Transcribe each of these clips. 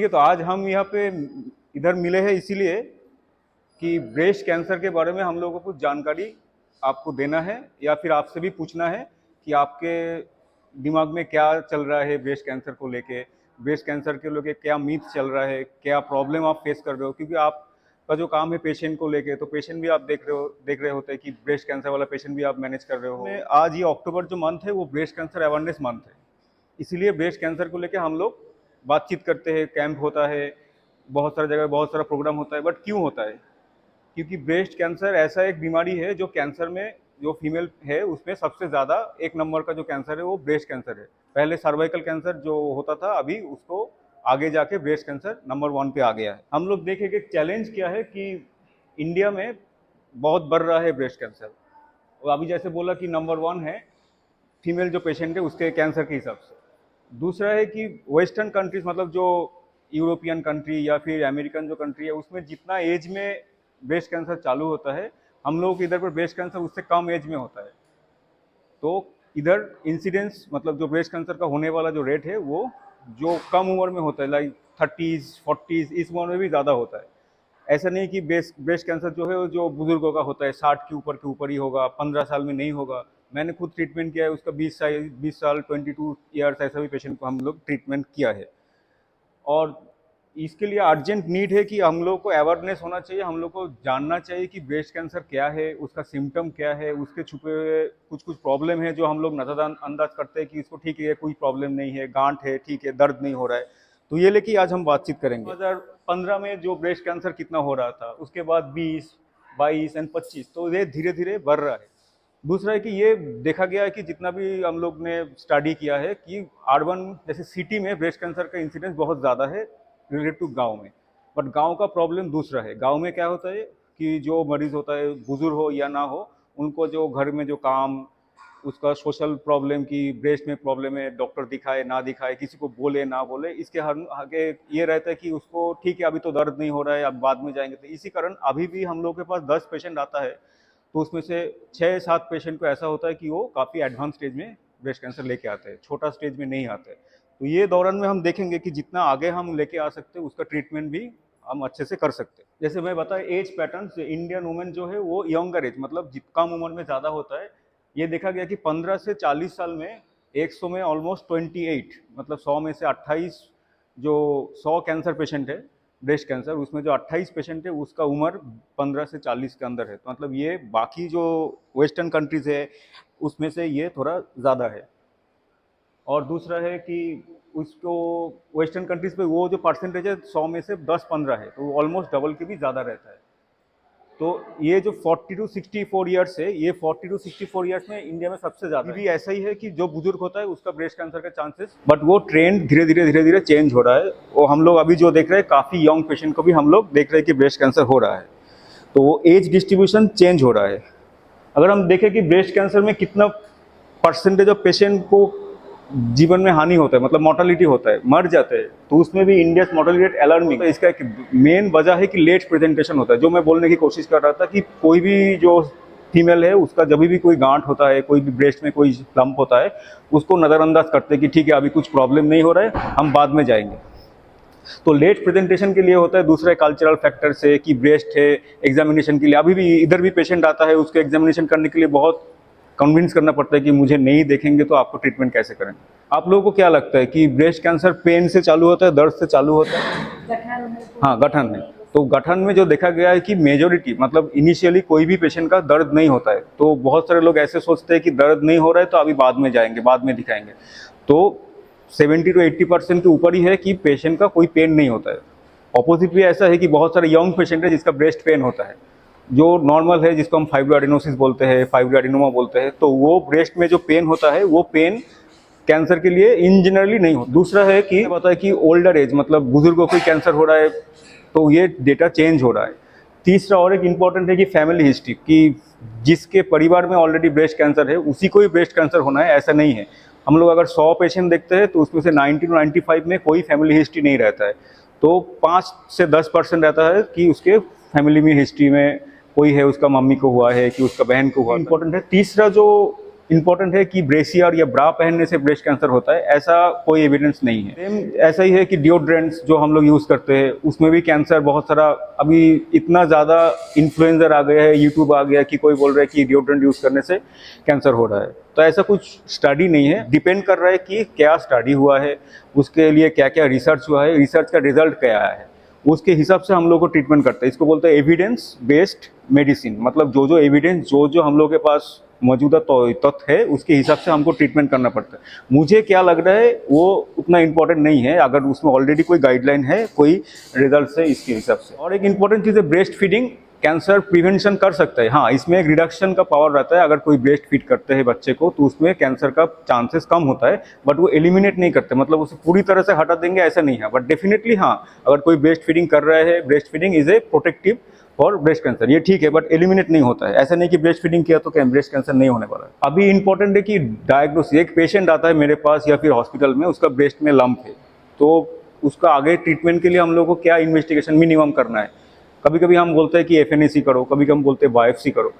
देखिए, तो आज हम यहाँ पे इधर मिले हैं इसीलिए कि ब्रेस्ट कैंसर के बारे में हम लोगों को जानकारी आपको देना है या फिर आपसे भी पूछना है कि आपके दिमाग में क्या चल रहा है ब्रेस्ट कैंसर को लेके, ब्रेस्ट कैंसर के लेके क्या मीथ चल रहा है, क्या प्रॉब्लम आप फेस कर रहे हो। क्योंकि आपका जो काम है पेशेंट को लेके, तो पेशेंट भी आप देख रहे होते हैं कि ब्रेस्ट कैंसर वाला पेशेंट भी आप मैनेज कर रहे हो। आज ये अक्टूबर जो मंथ है वो ब्रेस्ट कैंसर अवेयरनेस मंथ है, इसीलिए ब्रेस्ट कैंसर को लेके हम लोग बातचीत करते हैं, कैंप होता है, बहुत सारी जगह बहुत सारा प्रोग्राम होता है। बट क्यों होता है? क्योंकि ब्रेस्ट कैंसर ऐसा एक बीमारी है जो कैंसर में जो फीमेल है उसमें सबसे ज़्यादा एक नंबर का जो कैंसर है वो ब्रेस्ट कैंसर है। पहले सर्वाइकल कैंसर जो होता था, अभी उसको आगे जाके ब्रेस्ट कैंसर नंबर 1 पे आ गया है। हम लोग देखें कि चैलेंज क्या है कि इंडिया में बहुत बढ़ रहा है ब्रेस्ट कैंसर। और अभी जैसे बोला कि नंबर 1 है फीमेल जो पेशेंट है उसके कैंसर के हिसाब से। दूसरा है कि वेस्टर्न कंट्रीज, मतलब जो यूरोपियन कंट्री या फिर अमेरिकन जो कंट्री है, उसमें जितना एज में ब्रेस्ट कैंसर चालू होता है, हम लोगों के इधर पर ब्रेस्ट कैंसर उससे कम एज में होता है। तो इधर इंसिडेंस, मतलब जो ब्रेस्ट कैंसर का होने वाला जो रेट है वो जो कम उम्र में होता है, लाइक 30s 40s, इस उम्र में भी ज़्यादा होता है। ऐसा नहीं कि ब्रेस्ट कैंसर जो है वो जो बुजुर्गों का होता है 60 के ऊपर ही होगा, 15 साल में नहीं होगा। मैंने खुद ट्रीटमेंट किया है, उसका 20 साल 22 ईयर्स ऐसा भी पेशेंट को हम लोग ट्रीटमेंट किया है। और इसके लिए अर्जेंट नीड है कि हम लोग को अवेयरनेस होना चाहिए, हम लोग को जानना चाहिए कि ब्रेस्ट कैंसर क्या है, उसका सिम्टम क्या है, उसके छुपे हुए कुछ कुछ प्रॉब्लम है जो हम लोग नज़रअंदाज करते हैं कि इसको ठीक है, कोई प्रॉब्लम नहीं है, गांठ है, ठीक है, दर्द नहीं हो रहा है। तो ये लेके आज हम बातचीत करेंगे। 2015 में जो ब्रेस्ट कैंसर कितना हो रहा था, उसके बाद 20, 22 एंड 25, तो ये धीरे धीरे बढ़ रहा है। दूसरा है कि ये देखा गया है कि जितना भी हम लोग ने स्टडी किया है कि अर्बन जैसे सिटी में ब्रेस्ट कैंसर का इंसिडेंस बहुत ज़्यादा है रिलेटेड टू गांव में। बट गांव का प्रॉब्लम दूसरा है। गांव में क्या होता है कि जो मरीज होता है, बुजुर्ग हो या ना हो, उनको जो घर में जो काम, उसका सोशल प्रॉब्लम की ब्रेस्ट में प्रॉब्लम है, डॉक्टर दिखाए ना दिखाए, किसी को बोले ना बोले, इसके हर आगे ये रहता है कि उसको ठीक है अभी तो दर्द नहीं हो रहा है, अब बाद में जाएंगे। तो इसी कारण अभी भी हम लोग के पास 10 पेशेंट आता है तो उसमें से 6-7 पेशेंट को ऐसा होता है कि वो काफ़ी एडवांस स्टेज में ब्रेस्ट कैंसर लेके आते हैं, छोटा स्टेज में नहीं आते। तो ये दौरान में हम देखेंगे कि जितना आगे हम लेके आ सकते हैं उसका ट्रीटमेंट भी हम अच्छे से कर सकते हैं। जैसे मैं बताया एज पैटर्न, इंडियन वुमेन जो है वो यंगर एज, मतलब कम उम्र में ज़्यादा होता है। ये देखा गया कि 15 से 40 साल में 100 में ऑलमोस्ट 28, मतलब 100 में से 28, जो 100 कैंसर पेशेंट है ब्रेस्ट कैंसर, उसमें जो 28 पेशेंट है उसका उम्र 15 से 40 के अंदर है। तो मतलब ये बाकी जो वेस्टर्न कंट्रीज है उसमें से ये थोड़ा ज़्यादा है। और दूसरा है कि उसको वेस्टर्न कंट्रीज पे वो जो परसेंटेज है 100 में से 10-15 है, तो ऑलमोस्ट डबल के भी ज़्यादा रहता है। तो ये जो 40 to 64 ईयर्स है, ये 40 to 64 ईयर्स में इंडिया में सबसे ज़्यादा भी ऐसा ही है कि जो बुजुर्ग होता है उसका ब्रेस्ट कैंसर का चांसेस, बट वो ट्रेंड धीरे धीरे चेंज हो रहा है। वो हम लोग अभी जो देख रहे हैं काफ़ी यंग पेशेंट को भी हम लोग देख रहे हैं कि ब्रेस्ट कैंसर हो रहा है। तो वो एज डिस्ट्रीब्यूशन चेंज हो रहा है। अगर हम देखें कि ब्रेस्ट कैंसर में कितना परसेंटेज ऑफ पेशेंट को जीवन में हानि होता है, मतलब मोर्टालिटी होता है, मर जाते हैं, तो उसमें भी इंडिया मोर्टालिटी रेट अलार्मिंग है। इसका एक मेन वजह है कि लेट प्रेजेंटेशन होता है। जो मैं बोलने की कोशिश कर रहा था कि कोई भी जो फीमेल है उसका जब भी कोई गांठ होता है, कोई भी ब्रेस्ट में कोई लंप होता है, उसको नज़रअंदाज करते हैं कि ठीक है अभी कुछ प्रॉब्लम नहीं हो रहा है, हम बाद में जाएंगे। तो लेट प्रेजेंटेशन के लिए होता है। दूसरा कल्चरल फैक्टर से कि ब्रेस्ट है, एग्जामिनेशन के लिए अभी भी इधर भी पेशेंट आता है, उसको एग्जामिनेशन करने के लिए बहुत कन्विंस करना पड़ता है कि मुझे नहीं देखेंगे तो आपको ट्रीटमेंट कैसे करें। आप लोगों को क्या लगता है कि ब्रेस्ट कैंसर पेन से चालू होता है, दर्द से चालू होता है? हाँ, गठन है। तो गठन में जो देखा गया है कि मेजोरिटी, मतलब इनिशियली कोई भी पेशेंट का दर्द नहीं होता है। तो बहुत सारे लोग ऐसे सोचते हैं कि दर्द नहीं हो रहा है तो अभी बाद में जाएंगे, बाद में दिखाएंगे। तो 70 to 80% के ऊपर ही है कि पेशेंट का कोई पेन नहीं होता है। ऑपोजिट भी ऐसा है कि बहुत सारे यंग पेशेंट है जिसका ब्रेस्ट पेन होता है, जो नॉर्मल है, जिसको हम फाइब्रोएडेनोसिस बोलते हैं, फाइब्रोएडेनोमा बोलते हैं। तो वो ब्रेस्ट में जो पेन होता है वो पेन कैंसर के लिए इन जनरली नहीं होता। दूसरा है कि पता है कि ओल्डर एज, मतलब बुजुर्गों को कैंसर हो रहा है, तो ये डेटा चेंज हो रहा है। तीसरा और एक इम्पॉर्टेंट है कि फैमिली हिस्ट्री, कि जिसके परिवार में ऑलरेडी ब्रेस्ट कैंसर है उसी को ही ब्रेस्ट कैंसर होना है ऐसा नहीं है। हम लोग अगर 100 पेशेंट देखते हैं तो उसमें से 90 to 95 में कोई फैमिली हिस्ट्री नहीं रहता है। तो 5 से 10% रहता है कि उसके फैमिली में हिस्ट्री में कोई है, उसका मम्मी को हुआ है कि उसका बहन को हुआ। इम्पोर्टेंट है। तीसरा जो इंपॉर्टेंट है कि ब्रेसियर या ब्रा पहनने से ब्रेस्ट कैंसर होता है, ऐसा कोई एविडेंस नहीं है। सेम ऐसा ही है कि डिओड्रेंट्स जो हम लोग यूज़ करते हैं उसमें भी कैंसर बहुत सारा, अभी इतना ज़्यादा इन्फ्लुएंसर आ गया है, यूट्यूब आ गया कि कोई बोल रहा है कि डिओड्रेंट यूज़ करने से कैंसर हो रहा है। तो ऐसा कुछ स्टडी नहीं है, डिपेंड कर रहा है कि क्या स्टडी हुआ है, उसके लिए क्या क्या रिसर्च हुआ है, रिसर्च का रिजल्ट क्या आया है, उसके हिसाब से हम लोग को ट्रीटमेंट करते हैं। इसको बोलते हैं एविडेंस बेस्ड मेडिसिन, मतलब जो एविडेंस जो हम लोग के पास मौजूदा तथ्य है उसके हिसाब से हमको ट्रीटमेंट करना पड़ता है। मुझे क्या लग रहा है वो उतना इम्पोर्टेंट नहीं है, अगर उसमें ऑलरेडी कोई गाइडलाइन है, कोई रिजल्ट है, इसके हिसाब से। और एक इम्पॉर्टेंट चीज़ है ब्रेस्ट फीडिंग, कैंसर प्रिवेंशन कर सकता है। हाँ, इसमें एक रिडक्शन का पावर रहता है, अगर कोई ब्रेस्ट फीड करते हैं बच्चे को तो उसमें कैंसर का चांसेस कम होता है, बट वो एलिमिनेट नहीं करते, मतलब उसे पूरी तरह से हटा देंगे ऐसा नहीं है। बट डेफिनेटली हाँ, अगर कोई ब्रेस्ट फीडिंग कर रहा है, breast feeding is a protective for breast cancer, ये ठीक है, बट एलिमिनेट नहीं होता है। ऐसा नहीं कि ब्रेस्ट फीडिंग किया तो क्या ब्रेस्ट कैंसर नहीं होने वाला है। अभी इंपॉर्टेंट है कि डायग्नोसिस, एक पेशेंट आता है मेरे पास या फिर हॉस्पिटल में, उसका ब्रेस्ट में लंप है, तो उसका आगे ट्रीटमेंट के लिए हम लोग को क्या इन्वेस्टिगेशन मिनिमम करना है। कभी कभी हम बोलते हैं कि एफएनएसी करो, कभी कभी हम बोलते हैं बायोप्सी करो।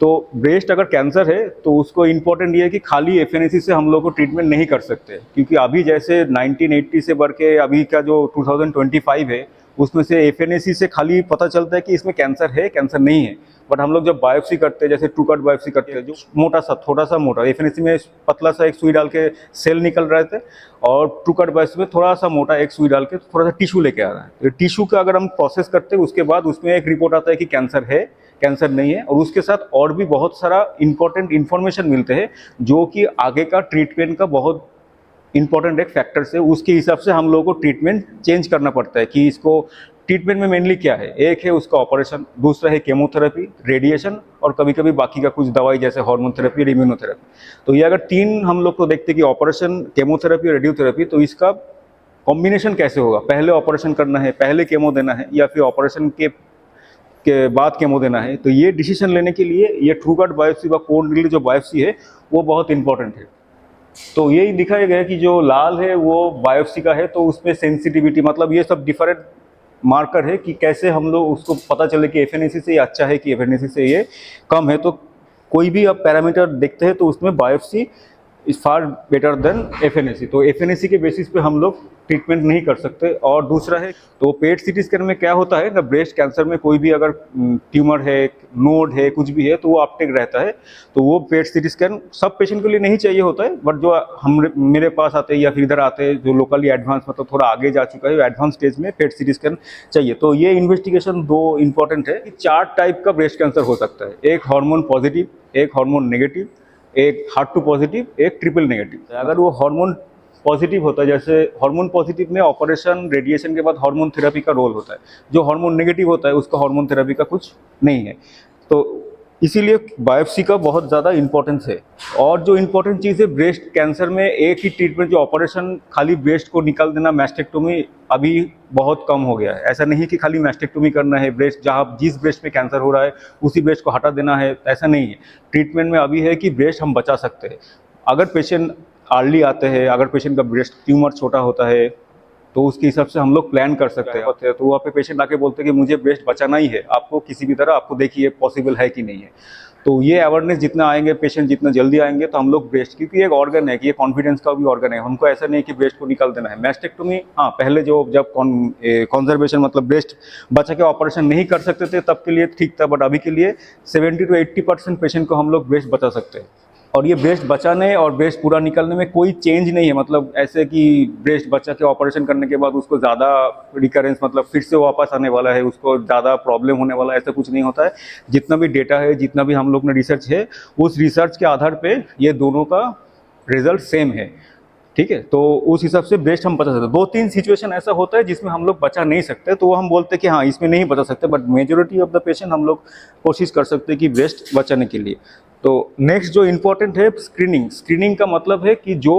तो ब्रेस्ट अगर कैंसर है तो उसको इम्पोर्टेंट ये है कि खाली एफएनएसी से हम लोग को ट्रीटमेंट नहीं कर सकते, क्योंकि अभी जैसे 1980 से बढ़ के अभी का जो 2025 है उसमें से एफएनएसी से खाली पता चलता है कि इसमें कैंसर है, कैंसर नहीं है। बट हम लोग जब बायोप्सी करते हैं, जैसे टू कट बायोप्सी करते हैं, जो मोटा सा, थोड़ा सा मोटा, एफएनएसी में पतला सा एक सुई डाल के सेल निकल रहे थे, और टू कट बायोप्सी में थोड़ा सा मोटा एक सुई डाल के थोड़ा सा टिश्यू लेके आ रहा है। तो टिश्यू का अगर हम प्रोसेस करते हैं उसके बाद उसमें एक रिपोर्ट आता है कि कैंसर है, कैंसर नहीं है, और उसके साथ और भी बहुत सारा इंपॉर्टेंट इन्फॉर्मेशन मिलते हैं जो कि आगे का ट्रीटमेंट का बहुत इंपॉर्टेंट एक फैक्टर से, उसके हिसाब से हम लोगों को ट्रीटमेंट चेंज करना पड़ता है कि इसको ट्रीटमेंट में मेनली क्या है। एक है उसका ऑपरेशन, दूसरा है केमोथेरेपी, रेडिएशन, और कभी कभी बाकी का कुछ दवाई जैसे हार्मोन थेरेपी और इम्यूनोथेरेपी। तो ये अगर तीन हम लोग को देखते हैं कि ऑपरेशन, केमोथेरेपी और रेडियोथेरेपी, तो इसका कॉम्बिनेशन कैसे होगा, पहले ऑपरेशन करना है, पहले केमो देना है, या फिर ऑपरेशन के बाद केमो देना है। तो ये डिसीजन लेने के लिए ये ट्रू कट बायोप्सी व कोन ड्रिल जो बायोप्सी है वो बहुत इंपॉर्टेंट है। तो यही दिखाया गया कि जो लाल है वो बायोप्सी का है, तो उसमें सेंसिटिविटी, मतलब ये सब डिफरेंट मार्कर है कि कैसे हम लोग उसको पता चले कि एफएनएसी से ये अच्छा है कि एफएनएसी से ये कम है। तो कोई भी आप पैरामीटर देखते हैं तो उसमें biopsy is far better than FNAC. तो एफएनएसी के बेसिस पे हम लोग ट्रीटमेंट नहीं कर सकते। और दूसरा है, तो पेट सीटी स्कैन में क्या होता है ना, ब्रेस्ट कैंसर में कोई भी अगर ट्यूमर है, नोड है, कुछ भी है, तो वो अपटेक रहता है। तो वो पेट सीटी स्कैन सब पेशेंट के लिए नहीं चाहिए होता है, बट जो हम मेरे पास आते हैं या फिर इधर आते हैं जो लोकली एडवांस, मतलब थोड़ा आगे जा चुका है, एडवांस स्टेज में पेट सीटी स्कैन चाहिए। तो ये इन्वेस्टिगेशन दो इंपॉर्टेंट है। 4 टाइप का ब्रेस्ट कैंसर हो सकता है, एक हार्मोन पॉजिटिव, एक हार्मोन नेगेटिव, एक HER2 पॉजिटिव, एक ट्रिपल नेगेटिव। अगर वो हार्मोन पॉजिटिव होता है, जैसे हार्मोन पॉजिटिव में ऑपरेशन, रेडिएशन के बाद हार्मोन थेरेपी का रोल होता है। जो हार्मोन नेगेटिव होता है उसका हार्मोन थेरेपी का कुछ नहीं है। तो इसीलिए बायोप्सी का बहुत ज़्यादा इंपॉर्टेंस है। और जो इंपॉर्टेंट चीज़ है ब्रेस्ट कैंसर में, एक ही ट्रीटमेंट, जो ऑपरेशन खाली ब्रेस्ट को निकाल देना, मैस्टेक्टोमी अभी बहुत कम हो गया है। ऐसा नहीं कि खाली मैस्टेक्टोमी करना है, ब्रेस्ट जहाँ जिस ब्रेस्ट में कैंसर हो रहा है उसी ब्रेस्ट को हटा देना है, ऐसा नहीं है। ट्रीटमेंट में अभी है कि ब्रेस्ट हम बचा सकते हैं। अगर पेशेंट अर्ली आते हैं, अगर पेशेंट का ब्रेस्ट ट्यूमर छोटा होता है तो उसके हिसाब से हम लोग प्लान कर सकते हैं। तो वहाँ पे पेशेंट आके बोलते हैं कि मुझे ब्रेस्ट बचाना ही है, आपको किसी भी तरह, आपको देखिए पॉसिबल है कि नहीं है। तो ये अवेयरनेस जितना आएंगे, पेशेंट जितना जल्दी आएंगे, तो हम लोग ब्रेस्ट, क्योंकि एक ऑर्गन है कि ये कॉन्फिडेंस का भी ऑर्गन है, हमको ऐसा नहीं कि ब्रेस्ट को निकाल देना है। मैस्टेक्टोमी हाँ, पहले जब कंजर्वेशन मतलब ब्रेस्ट बचा के ऑपरेशन नहीं कर सकते थे तब के लिए ठीक था, बट अभी के लिए 70 to 80% पेशेंट को हम लोग ब्रेस्ट बचा सकते हैं। और ये ब्रेस्ट बचाने और ब्रेस्ट पूरा निकलने में कोई चेंज नहीं है, मतलब ऐसे कि ब्रेस्ट बचा के ऑपरेशन करने के बाद उसको ज़्यादा रिकरेंस, मतलब फिर से वापस आने वाला है, उसको ज़्यादा प्रॉब्लम होने वाला है, ऐसा कुछ नहीं होता है। जितना भी डेटा है, जितना भी हम लोग ने रिसर्च है, उस रिसर्च के आधार पे ये दोनों का रिजल्ट सेम है, ठीक है। तो उस हिसाब से ब्रेस्ट हम बचा सकते हैं। 2-3 सिचुएशन ऐसा होता है जिसमें हम लोग बचा नहीं सकते, तो वो हम बोलते हैं कि हाँ इसमें नहीं बचा सकते, but majority of the patient हम लोग कोशिश कर सकते हैं कि ब्रेस्ट बचाने के लिए। तो नेक्स्ट जो इम्पोर्टेंट है, स्क्रीनिंग। स्क्रीनिंग का मतलब है कि जो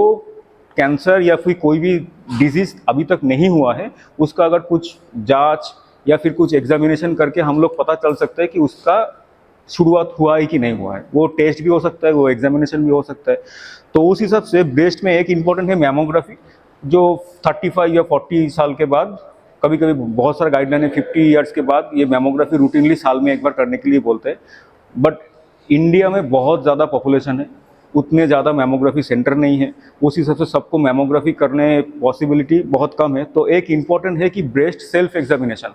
कैंसर या फिर कोई भी डिजीज अभी तक नहीं हुआ है, उसका अगर कुछ जांच या फिर कुछ एग्जामिनेशन करके हम लोग पता चल सकता है कि उसका शुरुआत हुआ है कि नहीं हुआ है। वो टेस्ट भी हो सकता है, वो एग्जामिनेशन भी हो सकता है। तो उस हिसाब से ब्रेस्ट में एक इम्पॉर्टेंट है मैमोग्राफी, जो 35 या 40 साल के बाद, कभी कभी बहुत सारा गाइडलाइन है 50 ईयर्स के बाद, ये मैमोग्राफी रूटीनली साल में एक बार करने के लिए बोलते हैं। बट इंडिया में बहुत ज़्यादा पॉपुलेशन है, उतने ज़्यादा मैमोग्राफी सेंटर नहीं है, उस हिसाब से सबको मैमोग्राफी करने पॉसिबिलिटी बहुत कम है। तो एक इम्पॉर्टेंट है कि ब्रेस्ट सेल्फ एग्जामिनेशन,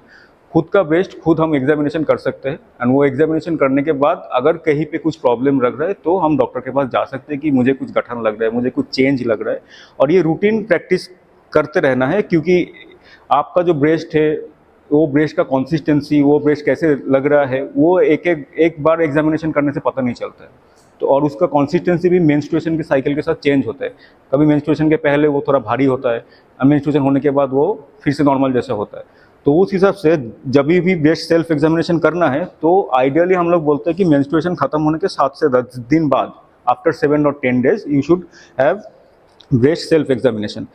खुद का ब्रेस्ट खुद हम एग्जामिनेशन कर सकते हैं। एंड वो एग्जामिनेशन करने के बाद अगर कहीं पे कुछ प्रॉब्लम लग रहा है तो हम डॉक्टर के पास जा सकते हैं कि मुझे कुछ गठन लग रहा है, मुझे कुछ चेंज लग रहा है। और ये रूटीन प्रैक्टिस करते रहना है, क्योंकि आपका जो ब्रेस्ट है, वो ब्रेस्ट का कंसिस्टेंसी, वो ब्रेस्ट कैसे लग रहा है, वो एक बार एग्जामिनेशन करने से पता नहीं चलता है। तो और उसका कंसिस्टेंसी भी मेंस्ट्रुएशन के साइकिल के साथ चेंज होता है। कभी मेंस्ट्रुएशन के पहले वो थोड़ा भारी होता है, और मेंस्ट्रुएशन होने के बाद वो फिर से नॉर्मल जैसा होता है। तो उस हिसाब से जब भी ब्रेस्ट सेल्फ एग्जामिनेशन करना है तो आइडियली हम लोग बोलते हैं कि मेंस्ट्रुएशन खत्म होने के 7 से 10 दिन बाद, आफ्टर 7 और 10 days, you should have breast self examination.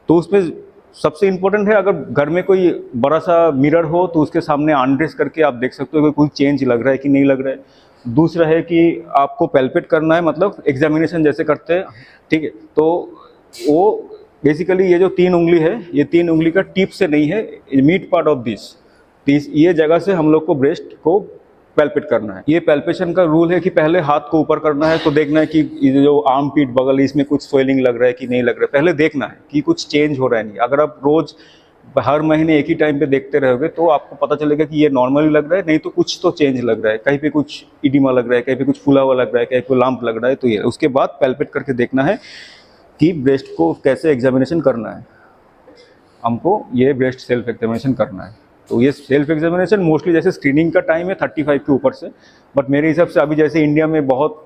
तो उसमें सबसे इम्पोर्टेंट है, अगर घर में कोई बड़ा सा मिरर हो तो उसके सामने अनड्रेस करके आप देख सकते हो कि कोई चेंज लग रहा है कि नहीं लग रहा है। दूसरा है कि आपको पैल्पेट करना है, मतलब एग्जामिनेशन जैसे करते हैं, ठीक है। तो वो बेसिकली ये जो 3 उंगली है, ये 3 उंगली का टिप से नहीं है, मिड पार्ट ऑफ दिस, ये जगह से हम लोग को ब्रेस्ट को पैल्पेट करना है। ये पैल्पेशन का रूल है कि पहले हाथ को ऊपर करना है, तो देखना है कि ये जो आर्म पीट बगल, इसमें कुछ स्वेलिंग लग रहा है कि नहीं लग रहा है, पहले देखना है कि कुछ चेंज हो रहा है नहीं। अगर आप रोज हर महीने एक ही टाइम पे देखते रहोगे तो आपको पता चलेगा कि ये नॉर्मली लग रहा है, नहीं तो कुछ तो चेंज लग रहा है, कहीं पे कुछ इडिमा लग रहा है, कहीं पे कुछ फूला हुआ लग रहा है, कहीं पे लंप लग रहा है। तो ये उसके बाद पैल्पेट करके देखना है कि ब्रेस्ट को कैसे एग्जामिनेशन करना है। हमको ये ब्रेस्ट सेल्फ एग्जामिनेशन करना है। तो ये सेल्फ एग्जामिनेशन मोस्टली जैसे स्क्रीनिंग का टाइम है 35 के ऊपर से, बट मेरे हिसाब से अभी जैसे इंडिया में बहुत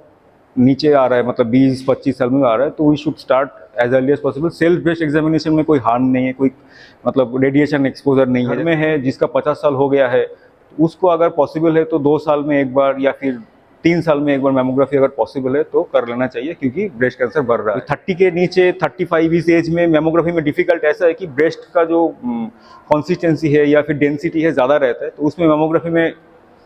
नीचे आ रहा है, मतलब 20-25 साल में आ रहा है, तो we should start as early as possible. Self breast examination में कोई हार्म नहीं है, कोई मतलब रेडिएशन एक्सपोजर नहीं है। घर में है जिसका 50 साल हो गया है, उसको अगर पॉसिबल है तो 2 साल में एक बार या फिर 3 साल में एक बार मैमोग्राफी अगर पॉसिबल है तो कर लेना चाहिए, क्योंकि ब्रेस्ट कैंसर बढ़ रहा है। 30 के नीचे 35 इस एज में मैमोग्राफी में डिफिकल्ट ऐसा है कि ब्रेस्ट का जो कंसिस्टेंसी है या फिर डेंसिटी है ज़्यादा रहता है, तो उसमें मैमोग्राफी में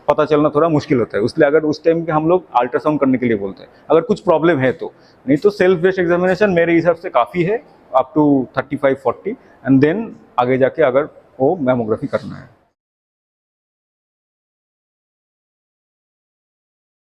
पता चलना थोड़ा मुश्किल होता है। इसलिए अगर उस टाइम पे हम लोग अल्ट्रासाउंड करने के लिए बोलते हैं, अगर कुछ प्रॉब्लम है तो। नहीं तो सेल्फ ब्रेस्ट एग्जामिनेशन मेरे हिसाब से काफ़ी है, अप टू 35-40, एंड देन आगे जाके अगर वो मैमोग्राफी करना है।